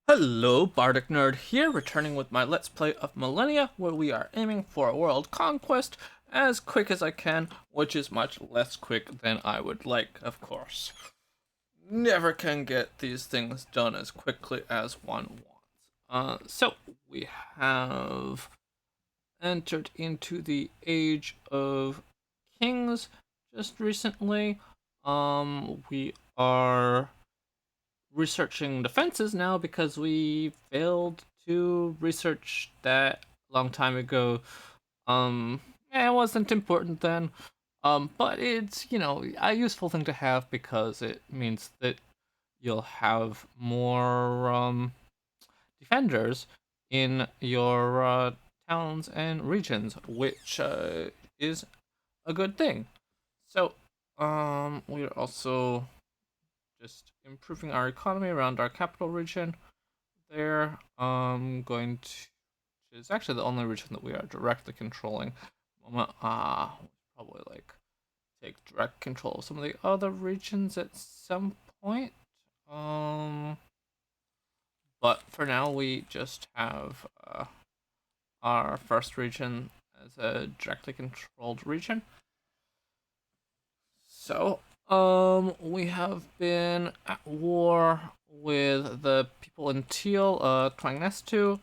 Hello, Bardic Nerd here, returning with my Let's Play of Millennia, where we are aiming for a world conquest as quick as I can, which is much less quick than I would like, of course. Never can get these things done as quickly as one wants. So, we have entered into the Age of Kings just recently. We are researching defenses now because we failed to research that a long time ago. Yeah, it wasn't important then. But it's, a useful thing to have because it means that you'll have more defenders in your towns and regions, which is a good thing. So, we're also just improving our economy around our capital region there. Going to, which is actually the only region that we are directly controlling. Probably like take direct control of some of the other regions at some point. Um, but for now we just have our first region as a directly controlled region. So, we have been at war with the people in Teal, Twangnestu,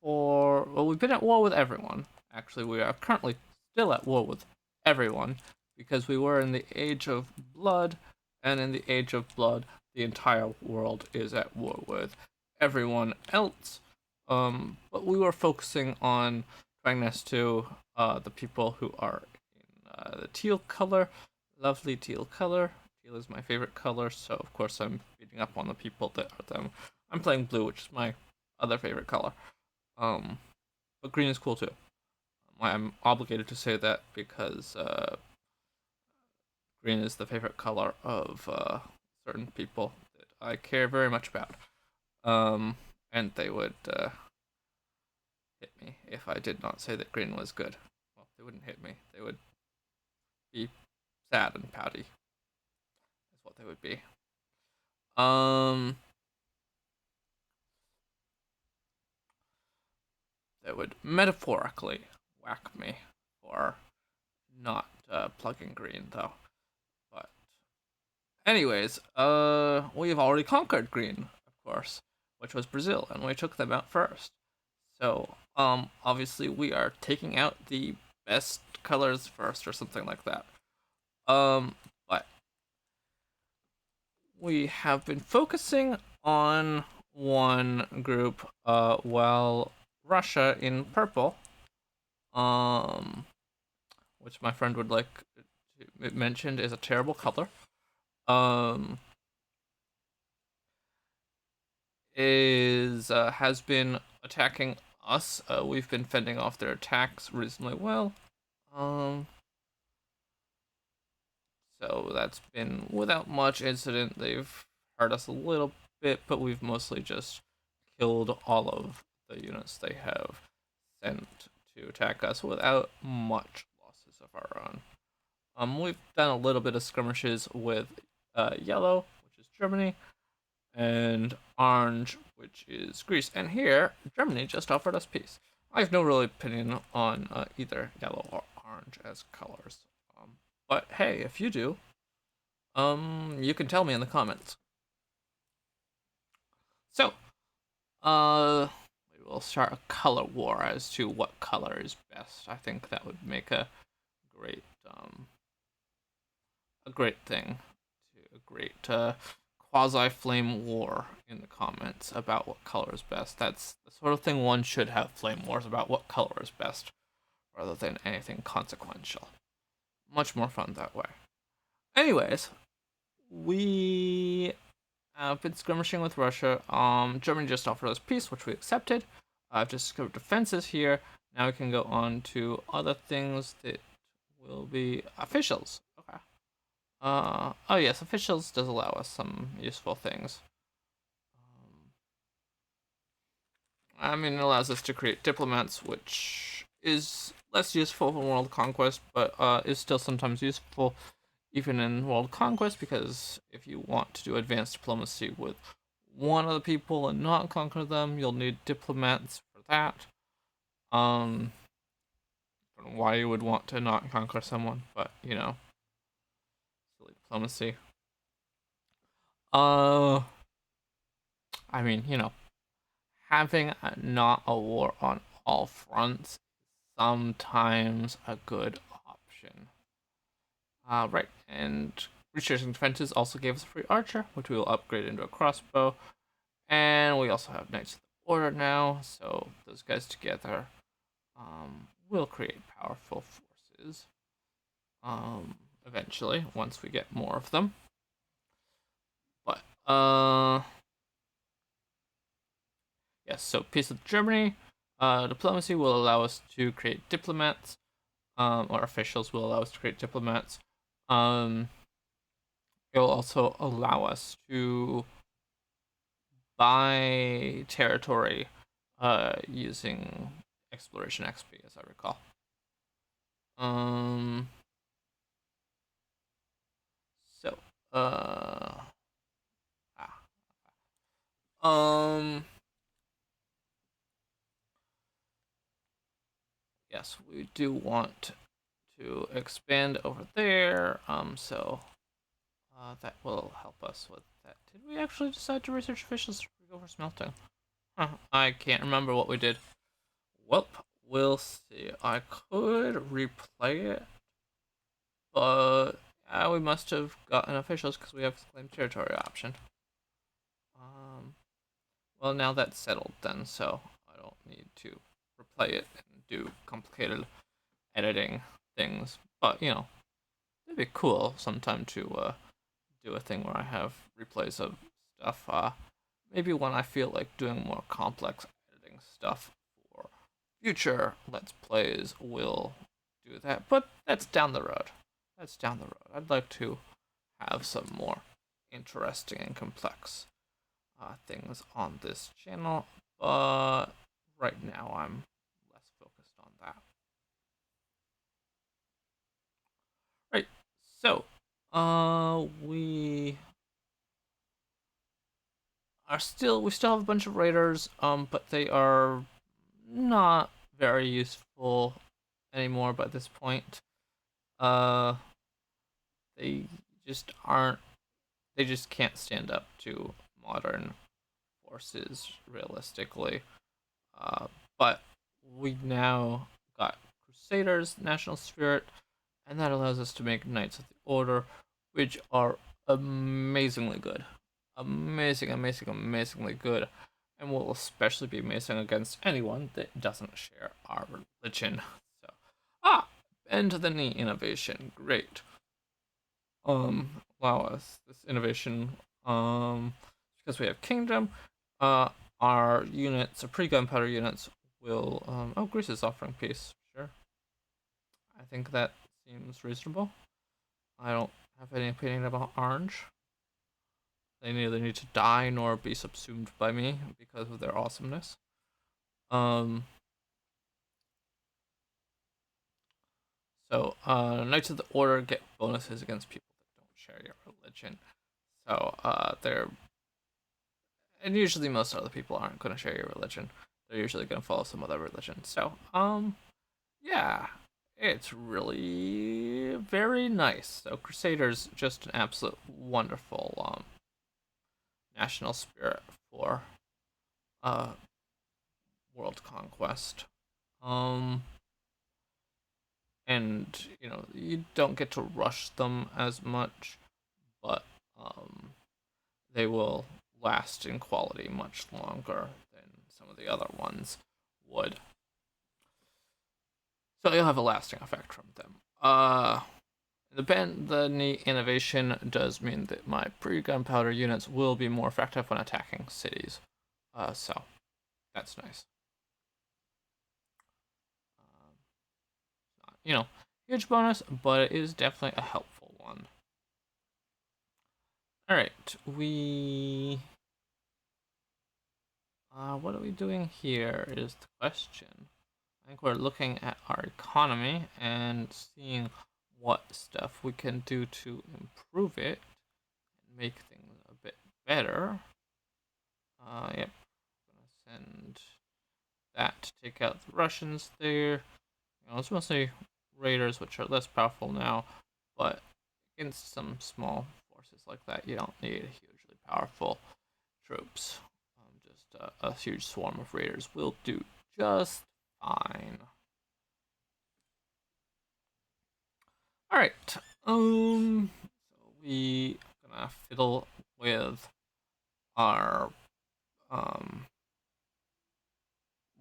we've been at war with everyone. Actually, we are currently still at war with everyone, because we were in the Age of Blood, and in the Age of Blood, the entire world is at war with everyone else. But we were focusing on Twangnestu, the people who are in the teal color, lovely teal color. Teal is my favorite color, so of course I'm beating up on the people that are them. I'm playing blue, which is my other favorite color. Um, but green is cool too. I'm obligated to say that because green is the favorite color of certain people that I care very much about. Um, and they would hit me if I did not say that green was good. Well, they wouldn't hit me. They would be sad and pouty. Is what they would be. Um, they would metaphorically whack me for not plugging green, though. But anyways, we've already conquered green, of course, which was Brazil, and we took them out first. So, obviously we are taking out the best colors first, or something like that. But we have been focusing on one group, while Russia in purple, um, which my friend would like to mentioned is a terrible color, um, is has been attacking us. We've been fending off their attacks reasonably well. Um, so that's been without much incident. They've hurt us a little bit, but we've mostly just killed all of the units they have sent to attack us without much losses of our own. We've done a little bit of skirmishes with yellow, which is Germany, and orange, which is Greece. And here, Germany just offered us peace. I have no real opinion on either yellow or orange as colors. But hey, if you do, you can tell me in the comments. So, we will start a color war as to what color is best. I think that would make great, a great thing, a great quasi-flame war in the comments about what color is best. That's the sort of thing one should have flame wars about what color is best, rather than anything consequential. Much more fun that way. Anyways, we have been skirmishing with Russia. Germany just offered us peace, which we accepted. I've just discovered defenses here. Now we can go on to other things that will be officials. Okay. Oh yes, officials does allow us some useful things. I mean, it allows us to create diplomats, which is less useful in world conquest, but is still sometimes useful even in world conquest, because if you want to do advanced diplomacy with one of the people and not conquer them, you'll need diplomats for that. Um, I don't know why you would want to not conquer someone, but silly diplomacy. Uh, I mean, having not a war on all fronts is sometimes a good option. Right, and researching defenses also gave us a free archer, which we will upgrade into a crossbow. And we also have Knights of the Order now, so those guys together will create powerful forces eventually, once we get more of them. But, yes, so peace with Germany. Diplomacy will allow us to create diplomats, or officials will allow us to create diplomats. Um, it will also allow us to buy territory using exploration XP, as I recall. Um, so, uh, um, yes, we do want to expand over there. That will help us with that. Did we actually decide to research officials go for smelting? Huh, I can't remember what we did. Well, we'll see. I could replay it, but we must have gotten officials because we have the claim territory option. Well, now that's settled then, so I don't need to replay it and do complicated editing things. But it'd be cool sometime to do a thing where I have replays of stuff. Maybe when I feel like doing more complex editing stuff for future Let's Plays, will do that. But that's down the road. That's down the road. I'd like to have some more interesting and complex things on this channel, but right now I'm less focused on that. Right, so we still have a bunch of raiders, but they are not very useful anymore by this point. Uh, they just aren't. They just can't stand up to modern forces realistically. Uh, but we now got Crusaders, National Spirit, and that allows us to make Knights of the Order, which are amazingly good. Amazingly good. And will especially be amazing against anyone that doesn't share our religion. So, and the neat innovation. Great. Allow us this innovation. Because we have Kingdom, our units, our pre-gunpowder units, will. Oh, Greece is offering peace. Sure. I think that seems reasonable. I don't have any opinion about Orange. They neither need to die nor be subsumed by me because of their awesomeness. Um. Knights of the Order get bonuses against people that don't share your religion. So, they're. And usually most other people aren't going to share your religion. They're usually going to follow some other religion. So, yeah. It's really very nice. So, Crusaders, just an absolute wonderful, national spirit for, uh, world conquest. Um, and you don't get to rush them as much, but they will last in quality much longer than some of the other ones would. So you'll have a lasting effect from them. The innovation does mean that my pre-gunpowder units will be more effective when attacking cities. So that's nice. Not, huge bonus, but it is definitely a helpful one. All right, what are we doing here is the question. I think we're looking at our economy and seeing what stuff we can do to improve it and make things a bit better. Yep. Gonna send that to take out the Russians there. It's mostly raiders, which are less powerful now, but against some small forces like that, you don't need hugely powerful troops. Just a huge swarm of raiders will do just fine. All right. So we gonna fiddle with our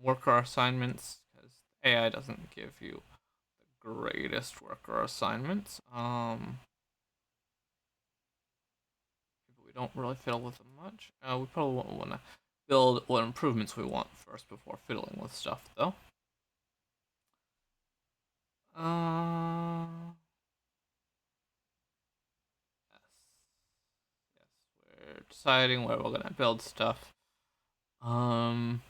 worker assignments because AI doesn't give you the greatest worker assignments. We don't really fiddle with them much. We probably won't want to build what improvements we want first before fiddling with stuff, though. Uh, yes, we're deciding where we're gonna build stuff. And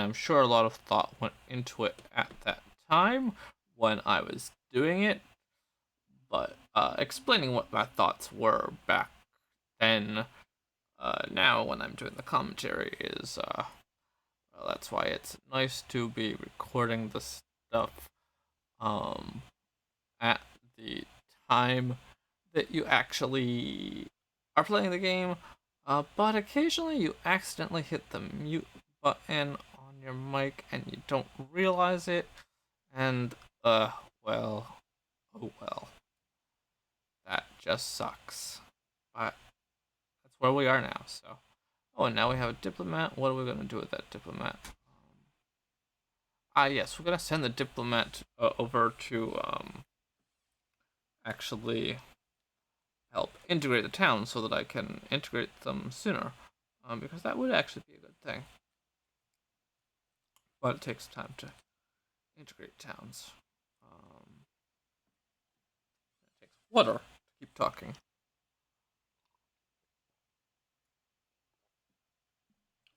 I'm sure a lot of thought went into it at that time when I was doing it, but explaining what my thoughts were back then, now when I'm doing the commentary is, well, that's why it's nice to be recording the stuff um, at the time that you actually are playing the game, but occasionally you accidentally hit the mute button on your mic and you don't realize it, and, well, oh well. That just sucks. But that's where we are now, so. Oh, and now we have a diplomat. What are we gonna do with that diplomat? Yes, we're gonna send the diplomat over to, actually help integrate the town so that I can integrate them sooner. Because that would actually be a good thing. But it takes time to integrate towns. It takes water to keep talking.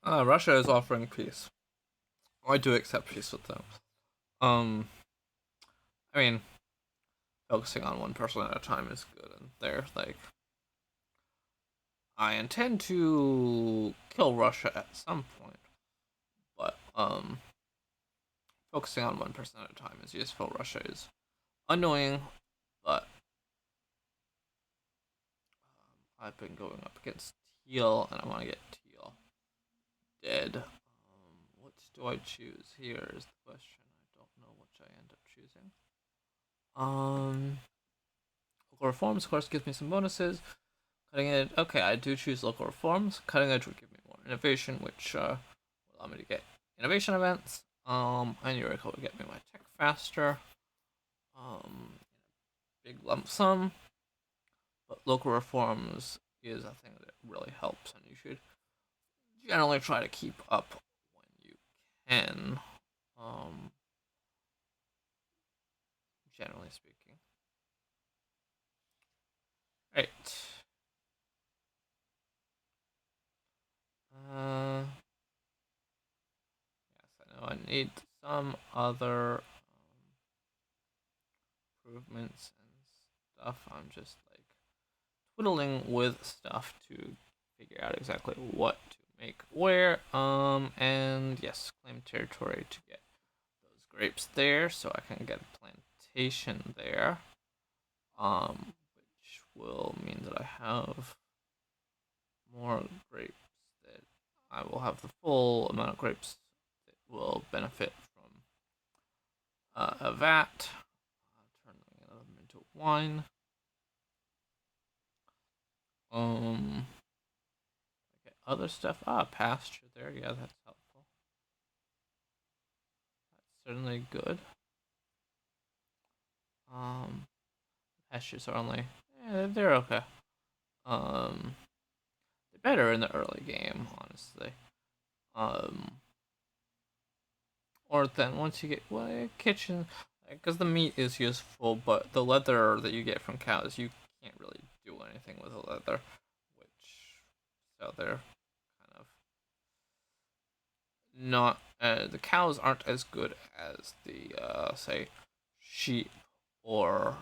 Russia is offering peace. I do accept peace with them. I mean, focusing on one person at a time is good, and they're like, I intend to kill Russia at some point, but focusing on one person at a time is useful. Russia is annoying, but I've been going up against Teal, and I want to get Teal dead. What do I choose here is the question. I don't know which I end up choosing. Local reforms, of course, gives me some bonuses. Cutting edge. Okay, I do choose local reforms. Cutting edge would give me more innovation, which will allow me to get innovation events. And Eureka would get me my tech faster. Big lump sum. But local reforms is a thing that really helps, and you should generally try to keep up when you can. Generally speaking. Right. Yes, I know I need some other improvements and stuff. I'm just like twiddling with stuff to figure out exactly what to make where. And yes, claim territory to get those grapes there, so I can get a plantation there. Which will mean that I have more grapes that I will have the full amount of grapes that will benefit from a vat. Turning them into wine. Okay, other stuff. Pasture there. Yeah, that's helpful. That's certainly good. Pastures are only. They're okay. They're better in the early game, honestly. Or then once you get kitchen, because the meat is useful, but the leather that you get from cows, you can't really do anything with the leather, which so they're kind of not. The cows aren't as good as the say sheep or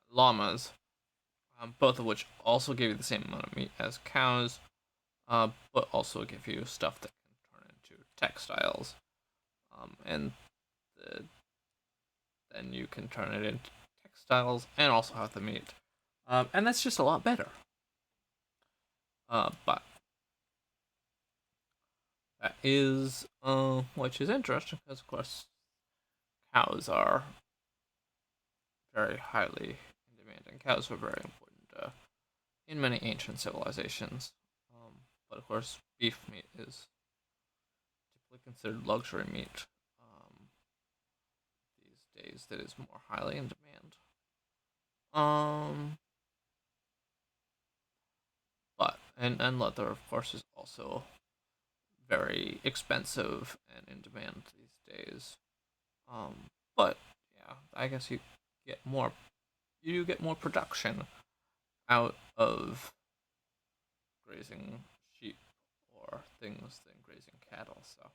llamas. both of which also give you the same amount of meat as cows, but also give you stuff that can turn into textiles, and the, then you can turn it into textiles and also have the meat, and that's just a lot better. But that is, which is interesting because of course cows are very highly in demand, and cows were very important in many ancient civilizations. But of course, beef meat is typically considered luxury meat these days. That is more highly in demand. Um, but and leather, of course, is also very expensive and in demand these days. But yeah, I guess get more you get more production out of grazing sheep or things than grazing cattle. So,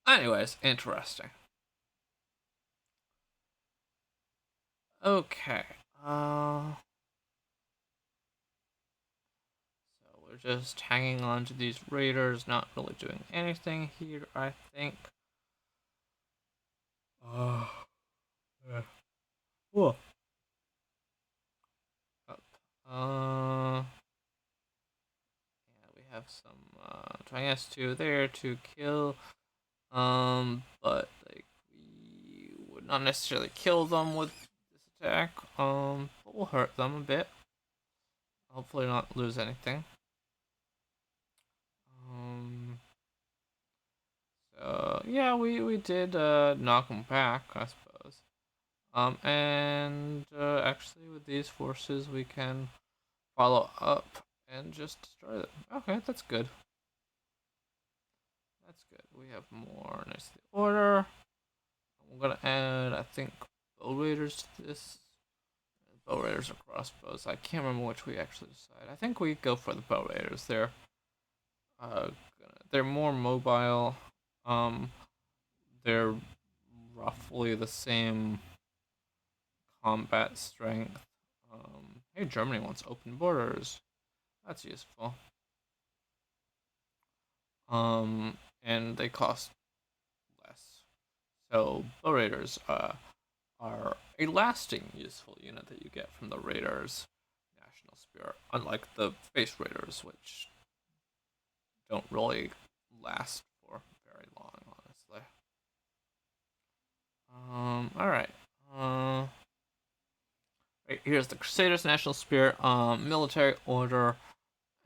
anyways, interesting. Okay. So we're just hanging on to these raiders, not really doing anything here, I think. Yeah. Whoa. Up. Yeah, we have some trying S2 there to kill. But like we would not necessarily kill them with this attack. But we'll hurt them a bit. Hopefully not lose anything. Um so yeah, we did knock them back, I suppose. And actually with these forces we can follow up and just destroy them. Okay, that's good. That's good. We have more nicely order. I'm gonna add, I think, bow raiders to this. Bow raiders or crossbows. I can't remember which we actually decide. I think we go for the bow raiders. Uh, they're more mobile. Um, they're roughly the same combat strength. Hey, Germany wants open borders. That's useful. And they cost less. So bow raiders are a lasting useful unit that you get from the raiders' national spirit, unlike the base raiders, which don't really last for very long, honestly. All right. Right, here's the Crusaders' national spirit. Military order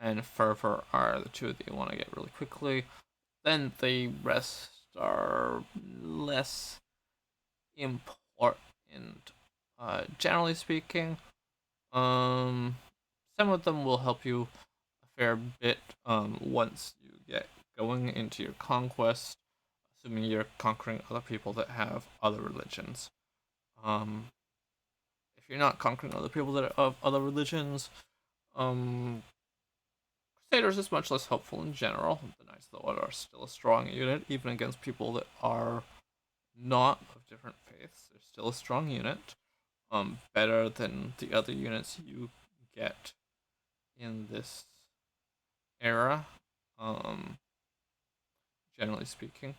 and fervor are the two that you want to get really quickly. Then the rest are less important. Generally speaking, some of them will help you a fair bit once you get going into your conquest, assuming you're conquering other people that have other religions. Um, if you're not conquering other people that are of other religions, um, Crusaders is much less helpful in general. The Knights of the Order are still a strong unit, even against people that are not of different faiths. They're still a strong unit. Better than the other units you get in this era, um, generally speaking.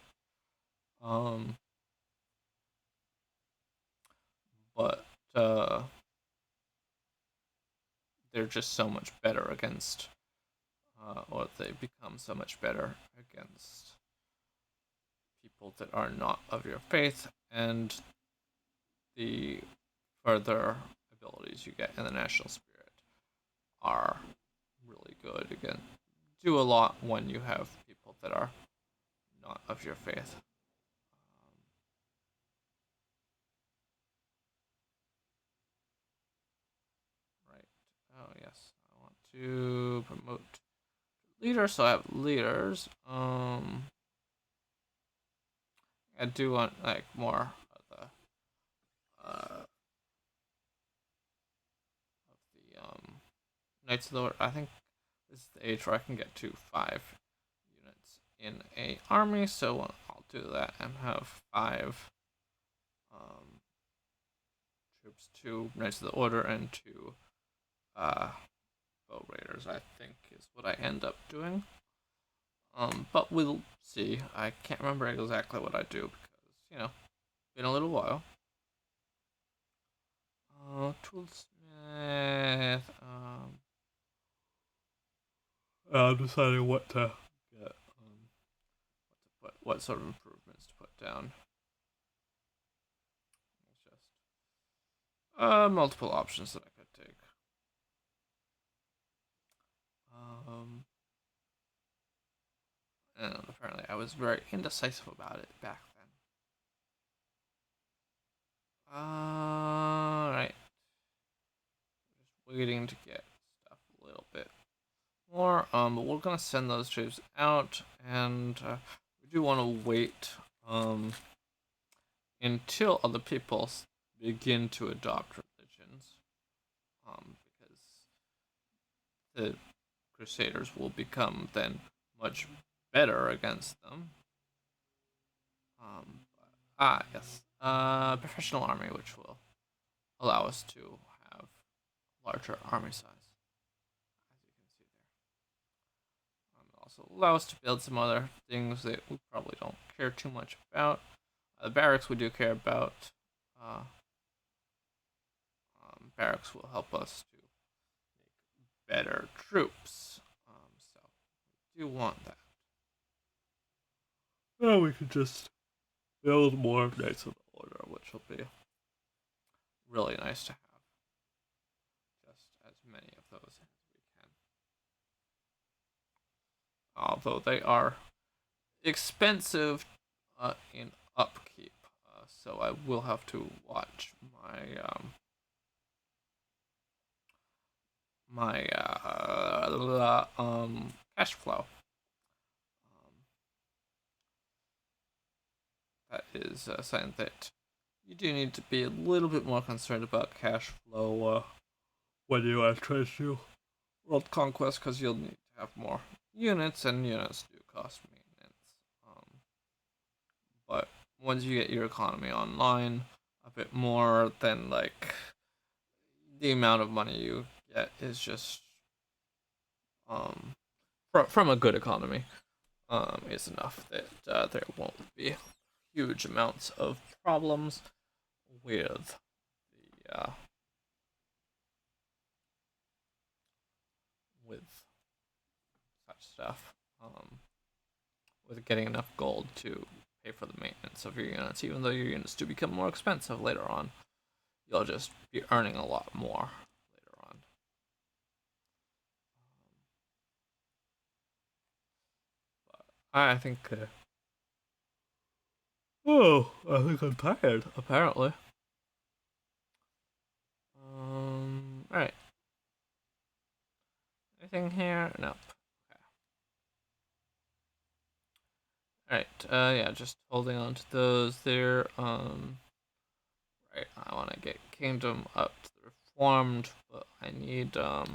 Um, but they're just so much better against, or they become so much better against people that are not of your faith, and the further abilities you get in the national spirit are really good. Again, do a lot when you have people that are not of your faith. Right. Oh yes, I want to promote leaders, so I have leaders. I do want like more of of the Knights of the Order. I think this is the age where I can get to 5 units in a army, so I'll do that and have 5 troops, 2 Knights of the Order, and 2 Bow Raiders, I think, is what I end up doing. But we'll see. I can't remember exactly what I do because, been a little while. Toolsmith. I'm deciding what to get. What sort of improvements to put down. It's just multiple options that I could take. And apparently I was very indecisive about it back then. Alright. Just waiting to get stuff a little bit more. But we're gonna send those troops out, and we do want to wait until other people begin to adopt religions, because the Crusaders will become then much better against them. Yes. Professional army, which will allow us to have larger army size, as you can see there. It also allow us to build some other things that we probably don't care too much about. The barracks we do care about. Barracks will help us to make better troops. So we do want that. Oh, we could just build more Knights of the Order, which will be really nice to have. Just as many of those as we can. Although they are expensive in upkeep, so I will have to watch my cash flow. That is something that you do need to be a little bit more concerned about cash flow when you are trying to do world conquest, because you'll need to have more units, and units do cost maintenance. But once you get your economy online a bit more, then like the amount of money you get is just from a good economy is enough that there won't be huge amounts of problems with the with such stuff. With getting enough gold to pay for the maintenance of your units, even though your units do become more expensive later on. You'll just be earning a lot more later on. But I think. I think I'm tired. Apparently. Alright. Anything here? Nope. Okay. Alright. Yeah. Just holding on to those there. Right. I want to get kingdom up to the reformed, but I need I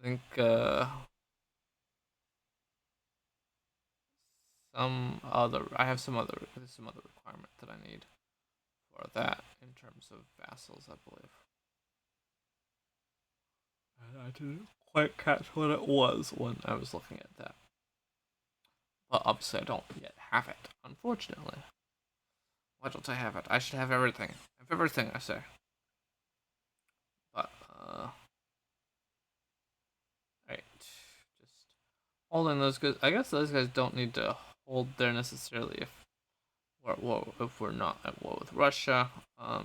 think I have some other requirement that I need for that in terms of vassals, I believe. I didn't quite catch what it was when I was looking at that. But obviously I don't yet have it, unfortunately. Why don't I have it? I should have everything. I have everything, I say. But, right. Just holding those guys. I guess those guys don't need to hold there necessarily if we're not at war with Russia. So I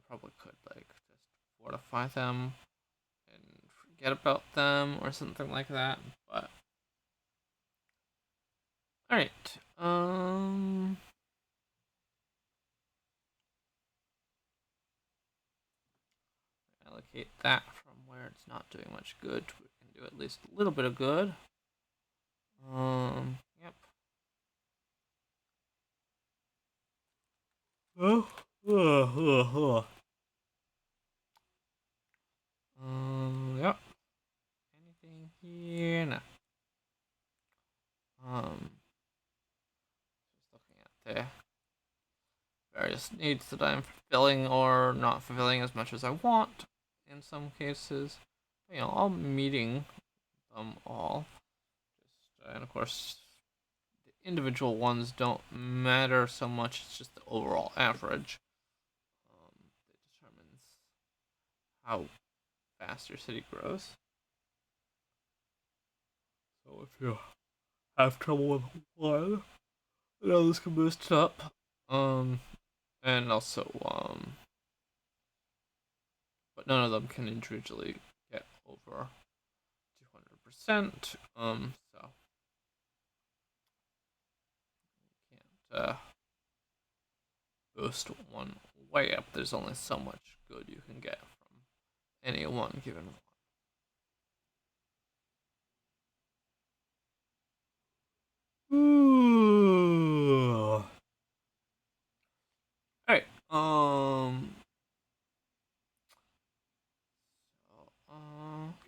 probably could like just fortify them and forget about them or something like that. But all right, allocate that from where it's not doing much good. We can do at least a little bit of good. Yep. Oh, yep. Anything here? No. Just looking at the various needs that I'm fulfilling or not fulfilling as much as I want in some cases. All meeting them all. And of course, the individual ones don't matter so much, it's just the overall average that determines how fast your city grows. So if you have trouble with one, the others can boost it up. And also, but none of them can individually get over 200%. So can't boost one way up. There's only so much good you can get from any one given one. Ooh. Alright,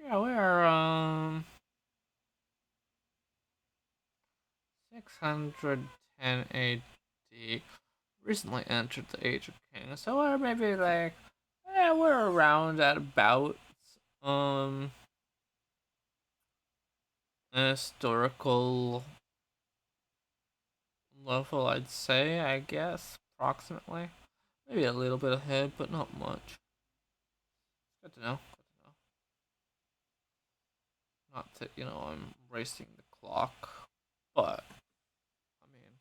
yeah, we're, 610 AD. Recently entered the Age of Kings, so we're maybe like, we're around at about, um, an historical level, I'd say, I guess, approximately. Maybe a little bit ahead, but not much. Good to know. Good to know. Not that, I'm racing the clock, but, I mean,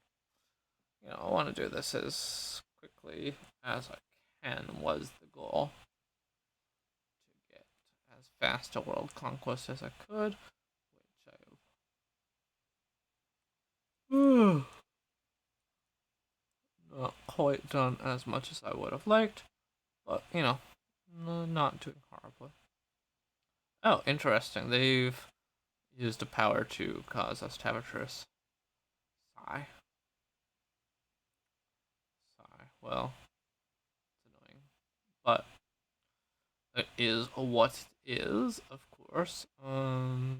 I want to do this as quickly as I can, was the goal. To get as fast a world conquest as I could, which I've not quite done as much as I would have liked, but, not doing horribly. Oh, interesting. They've used the power to cause us to have a truce. Sigh. Sigh. Well, it's annoying. But it is what it is, of course. Uh,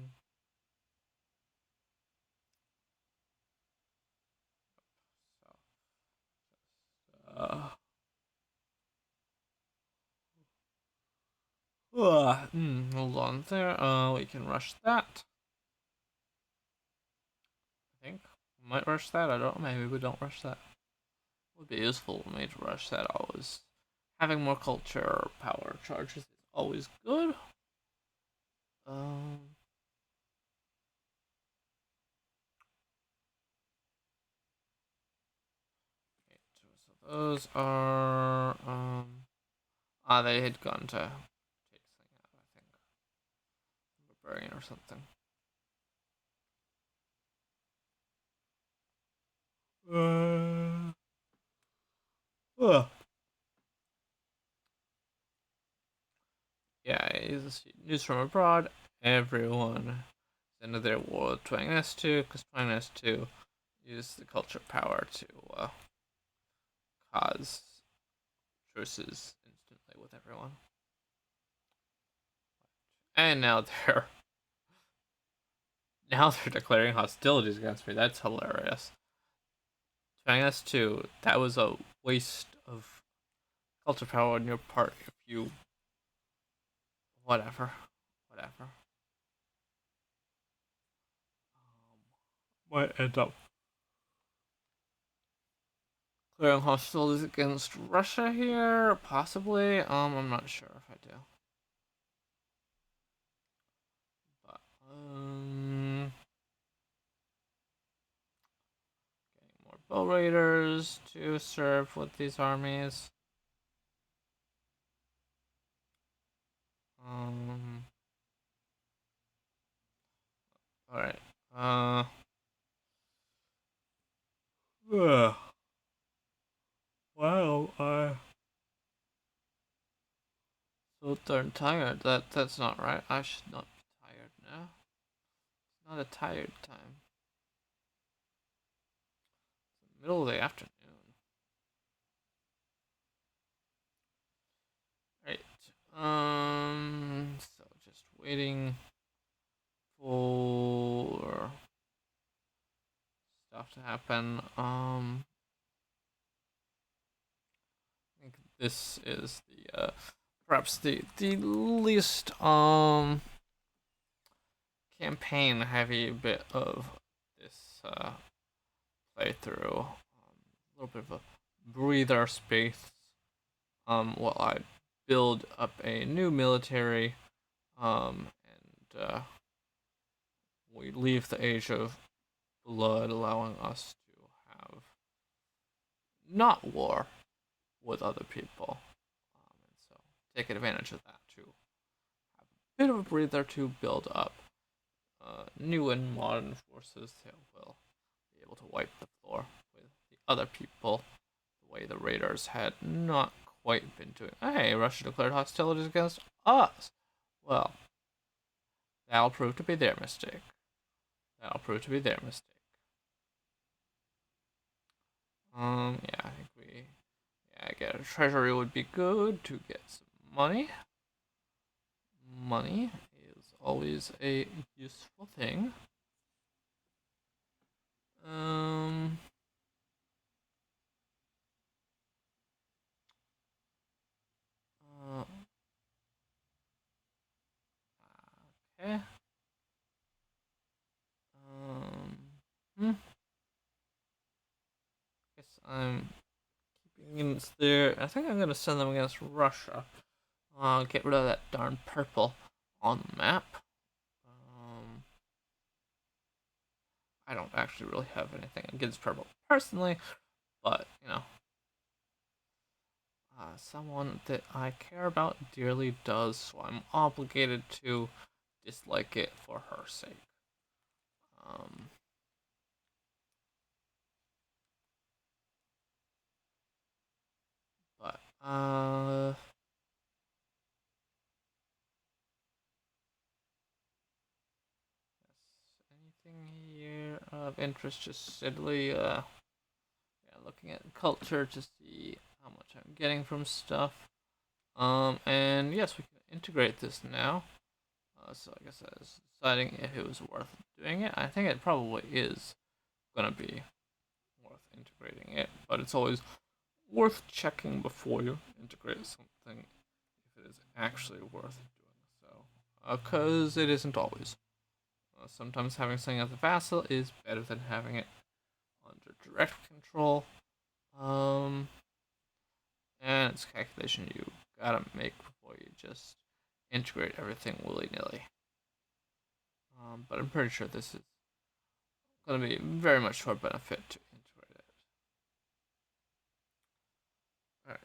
hold on there. We can rush that. I think we might rush that. I don't know. Maybe we don't rush that. It would be useful for me to rush that. Always having more culture power charges is always good. Um. So those are they had gone to take something out. I think barbarian or something. Uh, yeah, it's news from abroad. Everyone is into their war 20s2 because 20s2 use the culture power to cause truces instantly with everyone. And they're declaring hostilities against me. That's hilarious. 20s2, that was a waste of culture power on your part if you whatever. Whatever. Might end up clearing hostilities against Russia here, possibly. I'm not sure if I do. But getting more bow raiders to serve with these armies. Alright. Uh wow, so darn tired. That's not right. I should not be tired now. It's not a tired time. It's the middle of the afternoon. Right. So just waiting for stuff to happen. this is the perhaps the least campaign heavy bit of this playthrough. A little bit of a breather space while I build up a new military and we leave the age of blood, allowing us to have not war with other people, and so take advantage of that to have a bit of a breather to build up new and modern forces that will be able to wipe the floor with the other people the way the raiders had not quite been doing. Hey, Russia declared hostilities against us. Well, that'll prove to be their mistake. That'll prove to be their mistake. Yeah, I think I get a treasury would be good to get some money. Money is always a useful thing. Um, uh, okay. Hmm. Guess I'm keeping units there. I think I'm gonna send them against Russia. Get rid of that darn purple on the map. Um, I don't actually really have anything against purple personally, but you know, someone that I care about dearly does, so I'm obligated to dislike it for her sake. Um, but anything here of interest? Just steadily, yeah, looking at culture to see how much I'm getting from stuff. And yes, we can integrate this now. So I guess I was deciding if it was worth doing it. I think it probably is gonna be worth integrating it, but it's always worth checking before you integrate something if it is actually worth doing so. Because it isn't always. Sometimes having something as a vassal is better than having it under direct control. Um, and it's a calculation you gotta make before you just integrate everything willy nilly. But I'm pretty sure this is gonna be very much to our benefit to integrate it. Alright.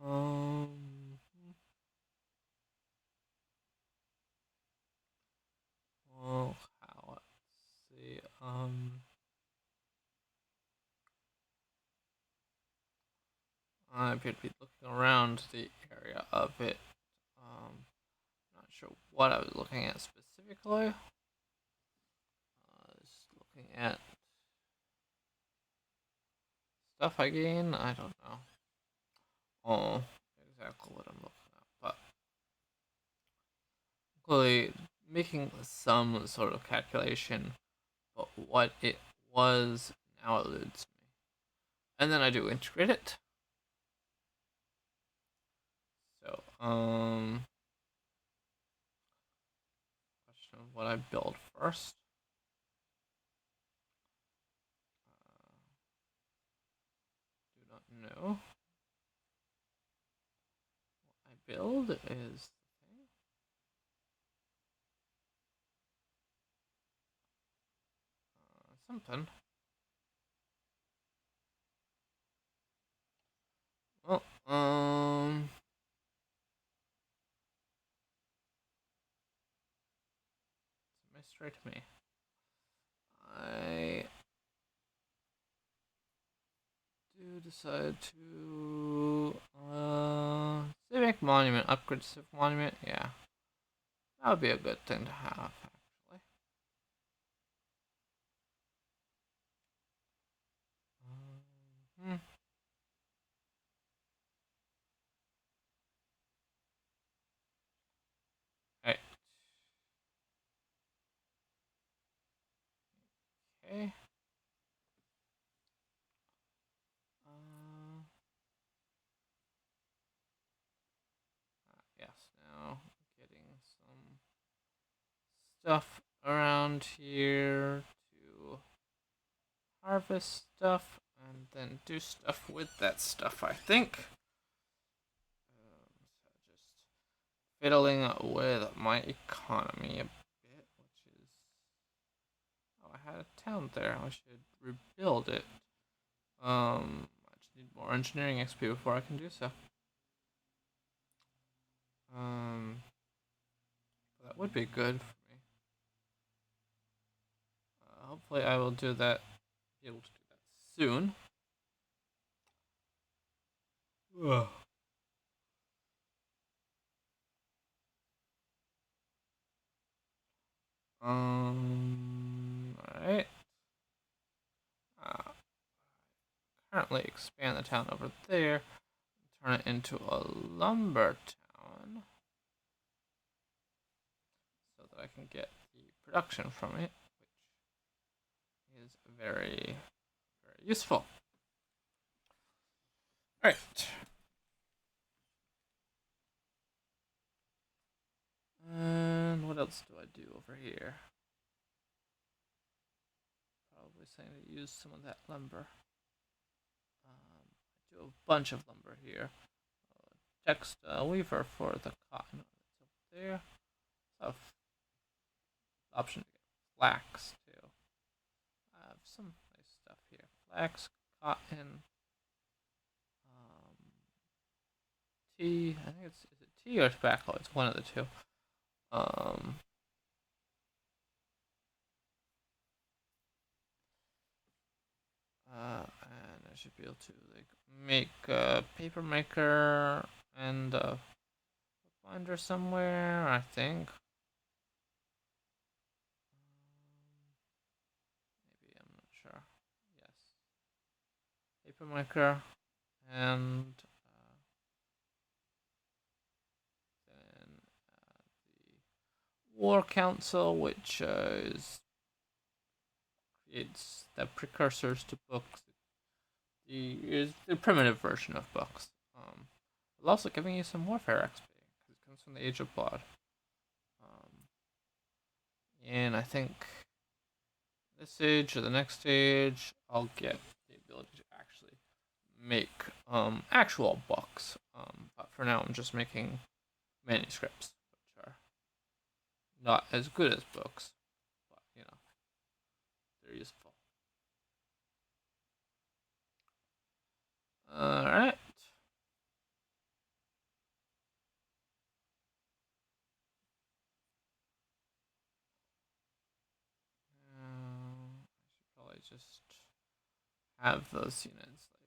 um, well, how? Let's see. I appear to be looking around the area of it. Not sure what I was looking at specifically. Just looking at stuff I gain. I don't know. Oh, exactly what I'm looking at, but clearly making some sort of calculation, but what it was now eludes me. And then I do integrate it. So, question of what I build first. Do not know. What I build is something. Well, it's a mystery to me. I do decide to civic monument, upgrade to civic monument. Yeah, that would be a good thing to have actually. Hmm. Right. Okay. Yes, now getting some stuff around here to harvest stuff and then do stuff with that stuff, I think. So just fiddling with my economy a bit, which is... Oh, I had a town there. I should rebuild it. I just need more engineering XP before I can do so. That would be good for me. Hopefully I will do that, be able to do that soon. Ugh. Alright. Currently expand the town over there, turn it into a lumber town, so that I can get the production from it, which is very, very useful. Alright. And what else do I do over here? Probably saying to use some of that lumber. I do a bunch of lumber here. Textile weaver for the cotton that's over there. So option to get flax too. I have some nice stuff here. Flax, cotton, tea. I think is it tea or tobacco? It's one of the two. And I should be able to like make a paper maker and a binder somewhere, I think. Maybe, I'm not sure. Yes. Paper maker and then the War Council, which creates the precursors to books. Is the primitive version of books. But also giving you some warfare XP because it comes from the Age of Blood. And I think this age or the next age, I'll get the ability to actually make actual books. But for now, I'm just making manuscripts, which are not as good as books, but you know, they're useful. All right. I should probably just have those units like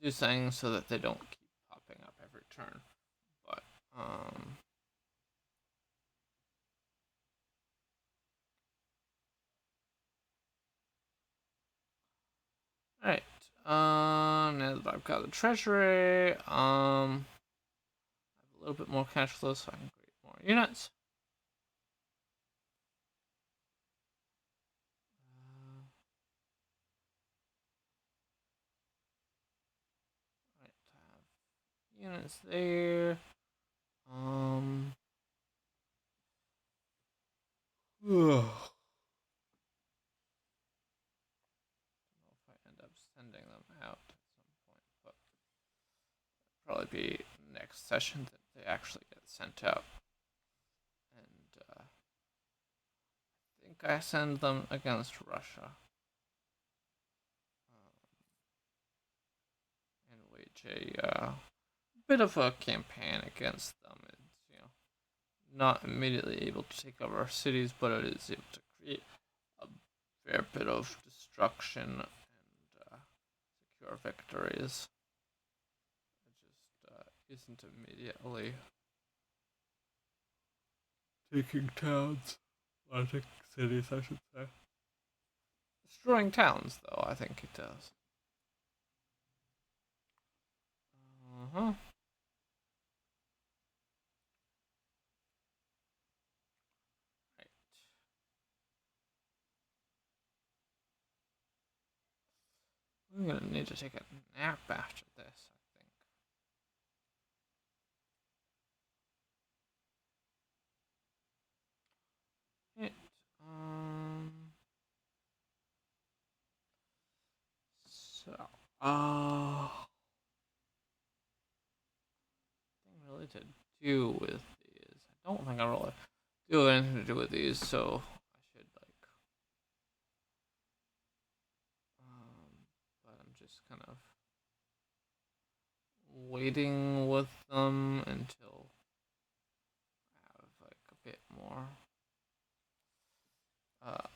do things so that they don't keep popping up every turn. But alright. Now that I've got the treasury, I have a little bit more cash flow so I can create more units. Alright, have units there. Ugh. I don't know if I end up sending them out at some point, but probably be next session that they actually get sent out. And I think I send them against Russia. And wage a bit of a campaign against them. It's, you know, not immediately able to take over our cities, but it is able to create a fair bit of destruction and secure victories. It just isn't immediately taking towns. I think cities, I should say. Destroying towns, though, I think it does. Uh-huh. Right. I'm gonna need to take a nap after this, I think. So, nothing really to do with these. I don't think I really do anything to do with these, so I should like, but I'm just kind of waiting with them until I have like a bit more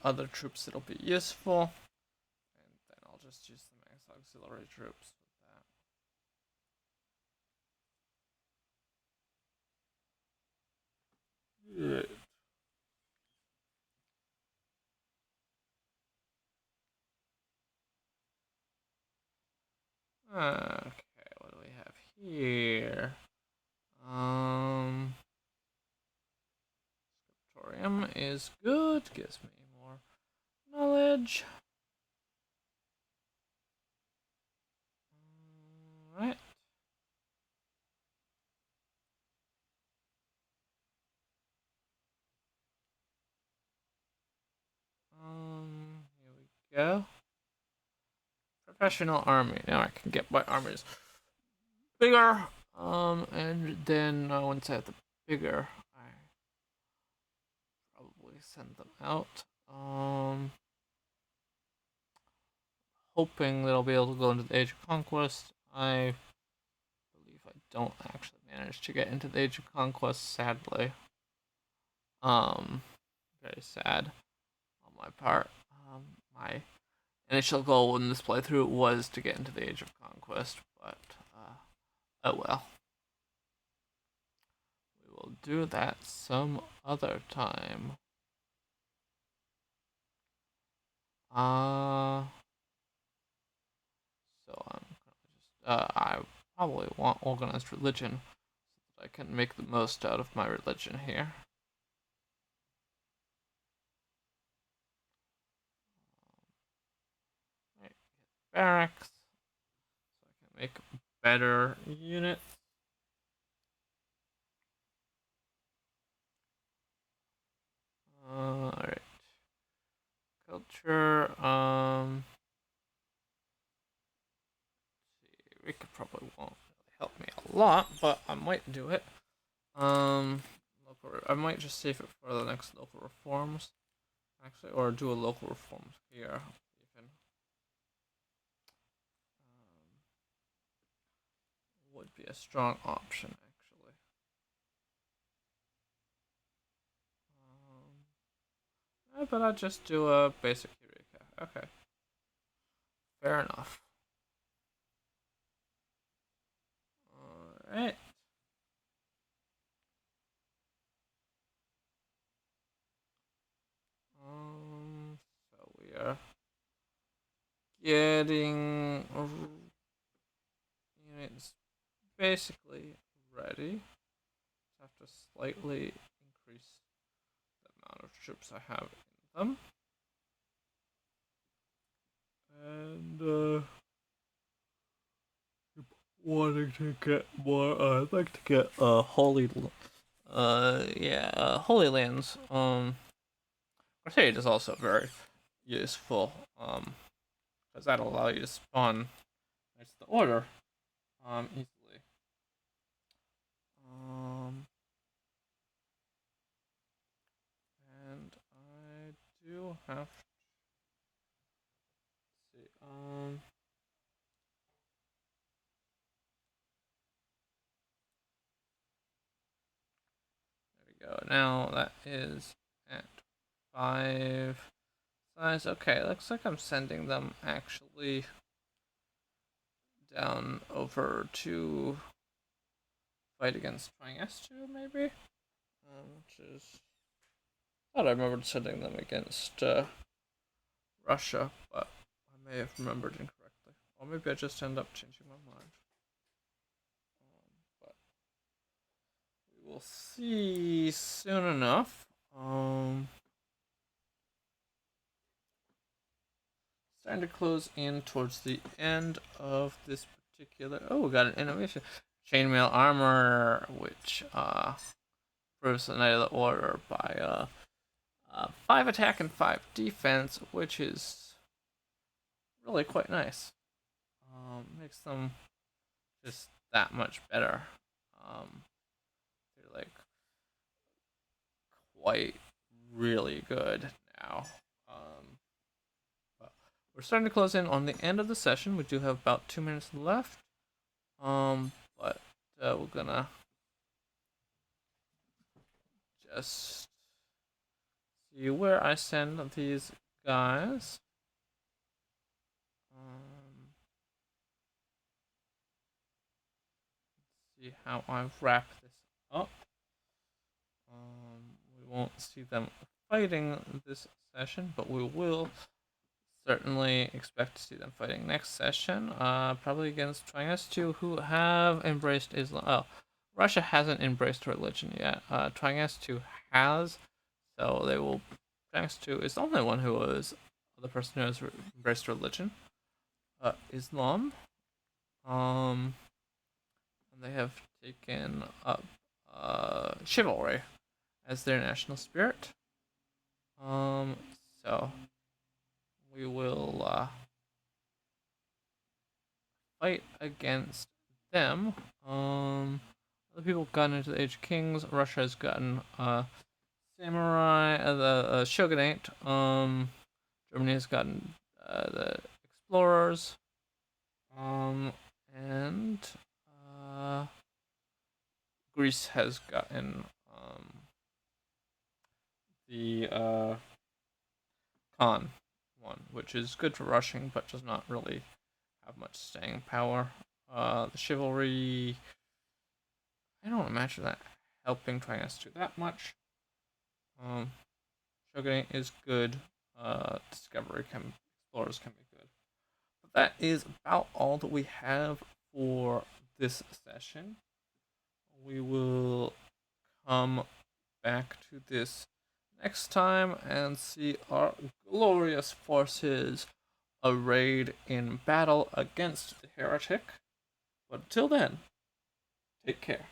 other troops that'll be useful, and then I'll just use them as auxiliary troops with that. Okay, what do we have here? Scriptorium is good, gives me more knowledge. Alright. Here we go. Professional army. Now I can get my armies bigger. And then once I have the bigger, I probably send them out. Hoping that I'll be able to go into the Age of Conquest. I believe I don't actually manage to get into the Age of Conquest, sadly. Very sad on my part. My initial goal in this playthrough was to get into the Age of Conquest, but oh well. We will do that some other time. So I'm just I probably want organized religion so that I can make the most out of my religion here. Right, barracks, so I can make better units. Alright. Culture, Rika probably won't really help me a lot, but I might do it. I might just save it for the next local reforms, actually, or do a local reforms here, even. Would be a strong option, actually. But I'll just do a basic Eureka. Okay. Fair enough. Alright. So we are getting units basically ready. Just have to slightly increase the amount of troops I have in them. And wanting to get more, I'd like to get Holy Lands. Crusade is also very useful. Because that'll allow you to spawn next to the order, easily. And I do have to see. There we go. Now that is at 5 size. Okay, looks like I'm sending them actually down over to fight against Pangea, maybe? Which is. I thought I remembered sending them against Russia, but I may have remembered incorrectly. Or maybe I just end up changing my mind. But we will see soon enough. starting to close in towards the end of this particular. Oh, we got an innovation. Chainmail armor, which proves the Knight of the Order by 5 attack and 5 defense, which is really quite nice. Makes them just that much better. They're like quite really good now. But we're starting to close in on the end of the session. We do have about 2 minutes left. But we're gonna just see where I send these guys. See how I wrap this up. We won't see them fighting this session, but we will certainly expect to see them fighting next session. Probably against Trieste, who have embraced Islam. Oh, Russia hasn't embraced religion yet. Trieste has, so they will. Trieste is the only one who was the person who has embraced religion. Islam. And they have taken up chivalry as their national spirit. So we will fight against them. Other people have gotten into the Age of Kings. Russia has gotten samurai, the shogunate. Germany has gotten the explorers. And Greece has gotten the Khan one, which is good for rushing, but does not really have much staying power. The chivalry, I don't imagine that helping Trieste that much. Shogunate is good. Explorers can be good. But that is about all that we have for this session. We will come back to this next time and see our glorious forces arrayed in battle against the heretic. But until then, take care.